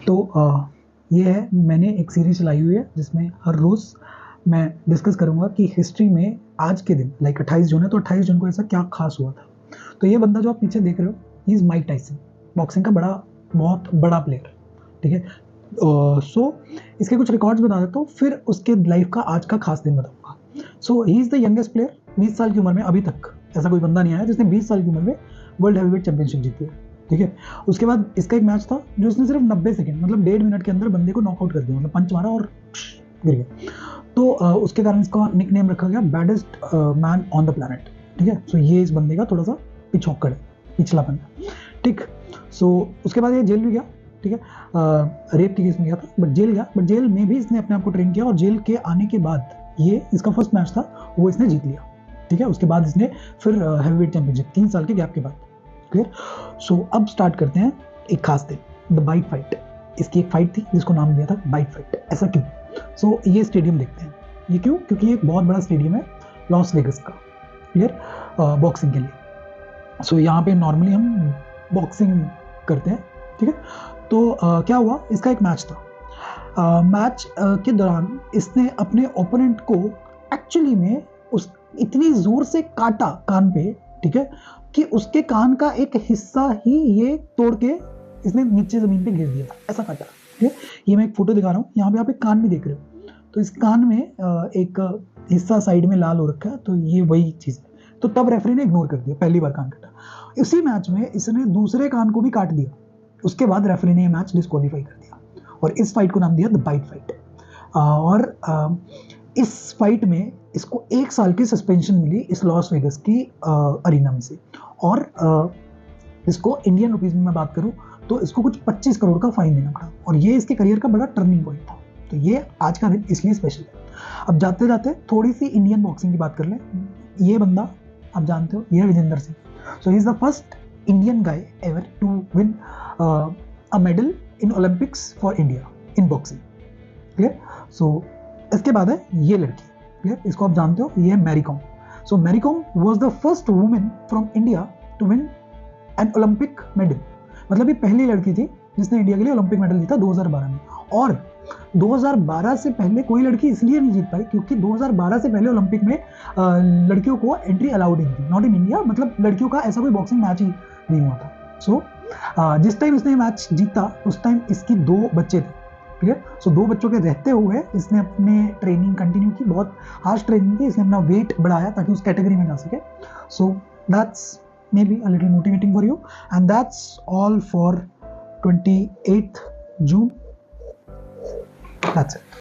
तो ये है, मैंने एक सीरीज चलाई हुई है जिसमें हर रोज़ मैं डिस्कस करूँगा कि हिस्ट्री में आज के दिन, लाइक 28 जून है तो 28 जून को ऐसा क्या खास हुआ था। तो ये बंदा जो आप पीछे देख रहे हो, he is Mike Tyson, boxing का बहुत बड़ा प्लेयर, ठीक है। सो इसके कुछ रिकॉर्ड्स बता देता हूँ, फिर उसके लाइफ का आज का खास दिन बताऊँगा। So he is the youngest player, 20 साल की उम्र में अभी तक ऐसा कोई बंदा नहीं आया जिसने 20 साल की उम्र में वर्ल्ड हैवीवेट चैंपियनशिप जीती है, ठीक है। उसके बाद इसका एक मैच था जो इसने सिर्फ 90 सेकंड, मतलब 1.5 मिनट के अंदर बंदे को नॉकआउट कर दिया, मतलब पंच मारा और गिर गया। तो उसके कारण इसका निक नेम रखा गया baddest man on the planet, ठीक है। सो ये इस बंदे का थोड़ा सा पिछौकड़ है, पिछलापन है, ठीक। सो उसके बाद ये जेल भी गया, ठीक है। रेप के केस में गया था, बट जेल गया, बट जेल में भी इसने अपने आप को ट्रेन किया और जेल के आने के बाद ये इसका फर्स्ट मैच था, वो इसने जीत लिया, ठीक है। उसके बाद इसने फिर हैवीवेट चैंपियनशिप 3 साल के गैप के बाद, क्लियर। सो अब स्टार्ट करते हैं एक खास दिन, द बाइट फाइट। इसकी एक फाइट थी जिसको नाम दिया था बाइट फाइट। ऐसा क्यों? सो ये स्टेडियम देखते हैं। ये क्यों? क्योंकि ये एक बहुत बड़ा स्टेडियम है लॉस वेगस का, क्लियर, बॉक्सिंग के लिए। सो यहाँ पे नॉर्मली हम बॉक्सिंग करते हैं, ठीक है। तो क्या हुआ, इसका एक मैच था। मैच के दौरान इसने अपने ओपोनेंट को एक्चुअली में उस इतनी जोर से काटा कान पे, ठीक है, कि उसके कान का एक हिस्सा ही ये तोड़ के इसने नीचे जमीन पे गिर दिया था, ऐसा काटा, ठीक है। ये मैं एक फोटो दिखा रहा हूँ, यहाँ पे आप एक कान भी देख रहे हो, तो इस कान में एक हिस्सा साइड में लाल हो रखा है, तो ये वही चीज़ है। तो तब रेफरी ने इग्नोर कर दिया, पहली बार कान काटा। इसी मैच में इसने दूसरे कान को भी काट दिया, उसके बाद रेफरी ने ये मैच डिस्क्वालीफाई कर दिया और इस फाइट को नाम दिया द बाइट फाइट। और इस फाइट में इसको 1 साल की सस्पेंशन मिली इस लॉस वेगस की अरीना में से। और इसको इंडियन रुपीज में मैं बात करूं तो इसको कुछ 25 करोड़ का फाइन देना पड़ा, और ये इसके करियर का बड़ा टर्निंग पॉइंट था। तो ये आज का दिन इसलिए स्पेशल है। अब जाते जाते थोड़ी सी इंडियन बॉक्सिंग की बात कर लें। ये बंदा आप जानते हो, ये Vijender Singh. So he is the first Indian guy ever to win a medal in Olympics for India in boxing, clear. So इसके बाद है ये लड़की, क्लियर, इसको आप जानते हो, ये है Mary Kom. So Mary Kom was the first women from India to win an Olympic medal, मतलब ये पहली लड़की थी जिसने इंडिया के लिए ओलंपिक मेडल जीता 2012 में। और 2012 से पहले कोई लड़की इसलिए नहीं जीत पाई क्योंकि 2012 से पहले ओलंपिक में लड़कियों को एंट्री अलाउड नहीं थी, नॉट इन इंडिया, मतलब लड़कियों का ऐसा कोई बॉक्सिंग मैच ही नहीं हुआ था। सो जिस टाइम इसने मैच जीता उस टाइम इसकी 2 बच्चे थे, क्लियर। सो 2 बच्चों के रहते हुए इसने अपने ट्रेनिंग कंटिन्यू की, बहुत हार्श ट्रेनिंग थी, इसने अपना वेट बढ़ाया ताकि उस कैटेगरी में जा सके। So that's maybe a little motivating for you, and that's all for 28th June. That's it.